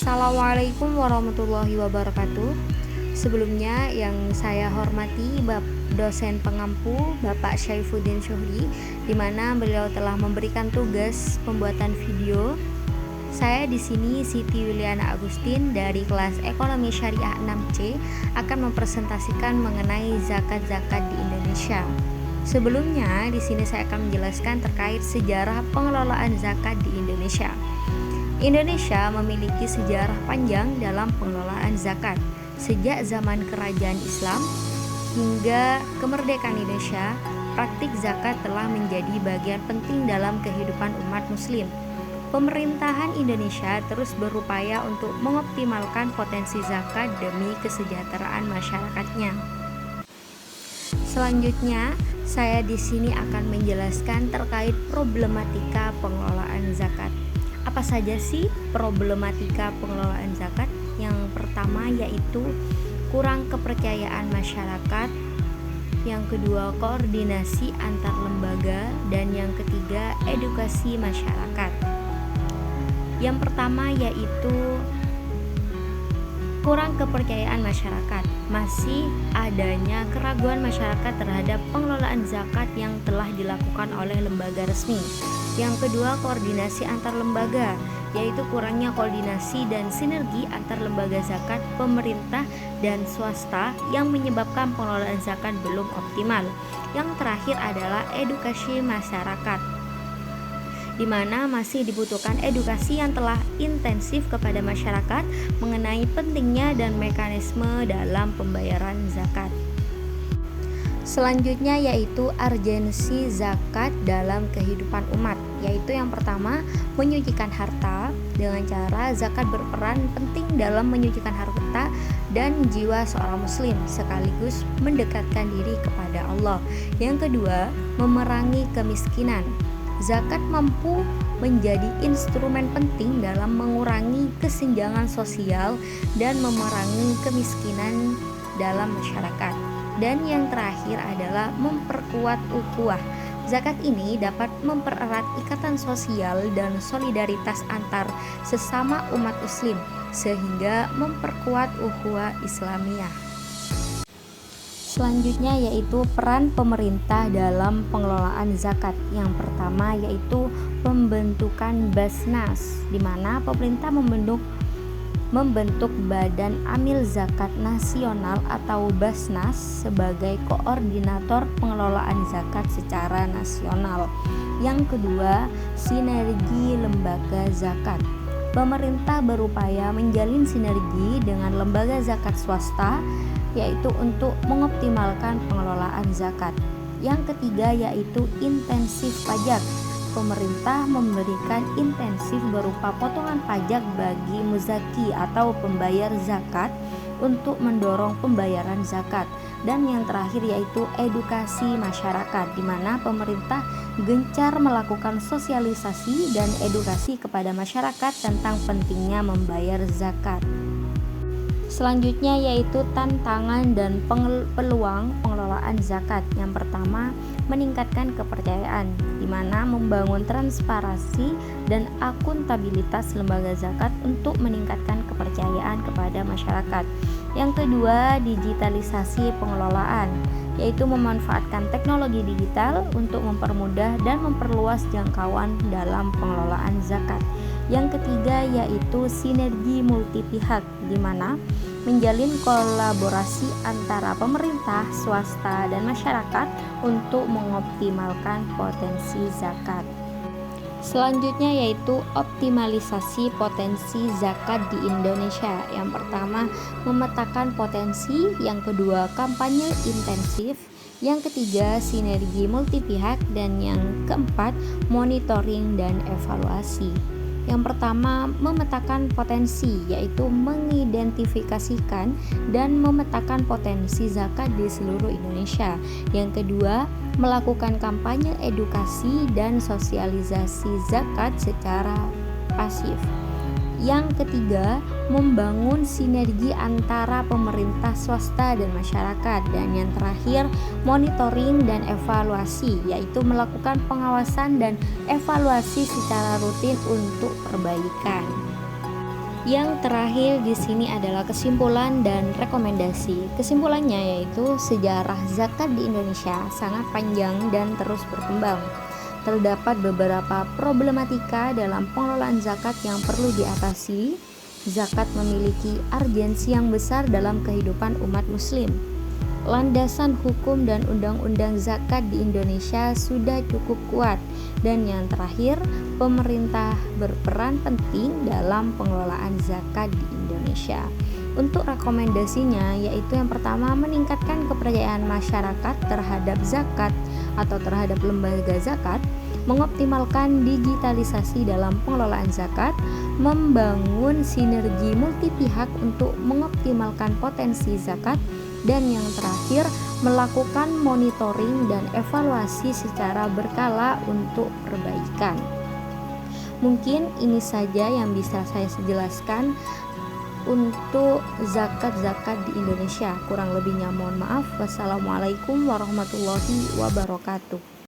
Assalamualaikum warahmatullahi wabarakatuh. Sebelumnya yang saya hormati dosen pengampu Bapak Syaifuddin Syuhri, di mana beliau telah memberikan tugas pembuatan video. Saya di sini Siti Wiliana Agustin dari kelas Ekonomi Syariah 6C akan mempresentasikan mengenai zakat-zakat di Indonesia. Sebelumnya di sini saya akan menjelaskan terkait sejarah pengelolaan zakat di Indonesia. Indonesia memiliki sejarah panjang dalam pengelolaan zakat. Sejak zaman kerajaan Islam hingga kemerdekaan Indonesia, praktik zakat telah menjadi bagian penting dalam kehidupan umat muslim. Pemerintahan Indonesia terus berupaya untuk mengoptimalkan potensi zakat demi kesejahteraan masyarakatnya. Selanjutnya, saya di sini akan menjelaskan terkait problematika pengelolaan zakat. Apa saja sih problematika pengelolaan zakat? Yang pertama yaitu kurang kepercayaan masyarakat, yang kedua koordinasi antar lembaga, dan yang ketiga edukasi masyarakat. Yang pertama yaitu kurang kepercayaan masyarakat. Masih adanya keraguan masyarakat terhadap pengelolaan zakat yang telah dilakukan oleh lembaga resmi. Yang kedua, koordinasi antar lembaga, yaitu kurangnya koordinasi dan sinergi antar lembaga zakat, pemerintah, dan swasta yang menyebabkan pengelolaan zakat belum optimal. Yang terakhir adalah edukasi masyarakat, di mana masih dibutuhkan edukasi yang telah intensif kepada masyarakat mengenai pentingnya dan mekanisme dalam pembayaran zakat. Selanjutnya yaitu urgensi zakat dalam kehidupan umat, yaitu yang pertama menyucikan harta, dengan cara zakat berperan penting dalam menyucikan harta dan jiwa seorang muslim sekaligus mendekatkan diri kepada Allah. Yang kedua, memerangi kemiskinan. Zakat mampu menjadi instrumen penting dalam mengurangi kesenjangan sosial dan memerangi kemiskinan dalam masyarakat. Dan yang terakhir adalah memperkuat ukhuwah. Zakat ini dapat mempererat ikatan sosial dan solidaritas antar sesama umat muslim sehingga memperkuat ukhuwah Islamiyah. Selanjutnya yaitu peran pemerintah dalam pengelolaan zakat. Yang pertama yaitu pembentukan Basnas, di mana pemerintah membentuk Badan Amil Zakat Nasional atau Basnas sebagai koordinator pengelolaan zakat secara nasional. Yang kedua, sinergi lembaga zakat. Pemerintah berupaya menjalin sinergi dengan lembaga zakat swasta, yaitu untuk mengoptimalkan pengelolaan zakat. Yang ketiga yaitu intensif pajak. Pemerintah memberikan intensif berupa potongan pajak bagi muzaki atau pembayar zakat untuk mendorong pembayaran zakat. Dan yang terakhir yaitu edukasi masyarakat, di mana pemerintah gencar melakukan sosialisasi dan edukasi kepada masyarakat tentang pentingnya membayar zakat. Selanjutnya yaitu tantangan dan peluang pengelolaan zakat. Yang pertama, meningkatkan kepercayaan, di mana membangun transparansi dan akuntabilitas lembaga zakat untuk meningkatkan kepercayaan kepada masyarakat. Yang kedua, digitalisasi pengelolaan, yaitu memanfaatkan teknologi digital untuk mempermudah dan memperluas jangkauan dalam pengelolaan zakat. Yang ketiga yaitu sinergi multi pihak, di mana menjalin kolaborasi antara pemerintah, swasta, dan masyarakat untuk mengoptimalkan potensi zakat. Selanjutnya yaitu optimalisasi potensi zakat di Indonesia. Yang pertama, memetakan potensi, yang kedua kampanye intensif, yang ketiga sinergi multi pihak, dan yang keempat monitoring dan evaluasi. Yang pertama, memetakan potensi, yaitu mengidentifikasikan dan memetakan potensi zakat di seluruh Indonesia. Yang kedua, melakukan kampanye edukasi dan sosialisasi zakat secara pasif. Yang ketiga, membangun sinergi antara pemerintah, swasta, dan masyarakat. Dan yang terakhir, monitoring dan evaluasi, yaitu melakukan pengawasan dan evaluasi secara rutin untuk perbaikan. Yang terakhir di sini adalah kesimpulan dan rekomendasi. Kesimpulannya yaitu sejarah zakat di Indonesia sangat panjang dan terus berkembang. Terdapat beberapa problematika dalam pengelolaan zakat yang perlu diatasi. Zakat memiliki urgensi yang besar dalam kehidupan umat muslim. Landasan hukum dan undang-undang zakat di Indonesia sudah cukup kuat. Dan yang terakhir, pemerintah berperan penting dalam pengelolaan zakat di Indonesia. Untuk rekomendasinya yaitu yang pertama, meningkatkan kepercayaan masyarakat terhadap zakat atau terhadap lembaga zakat, mengoptimalkan digitalisasi dalam pengelolaan zakat, membangun sinergi multi pihak untuk mengoptimalkan potensi zakat, dan yang terakhir, melakukan monitoring dan evaluasi secara berkala untuk perbaikan. Mungkin ini saja yang bisa saya jelaskan untuk zakat-zakat di Indonesia. Kurang lebihnya mohon maaf. Wassalamualaikum warahmatullahi wabarakatuh.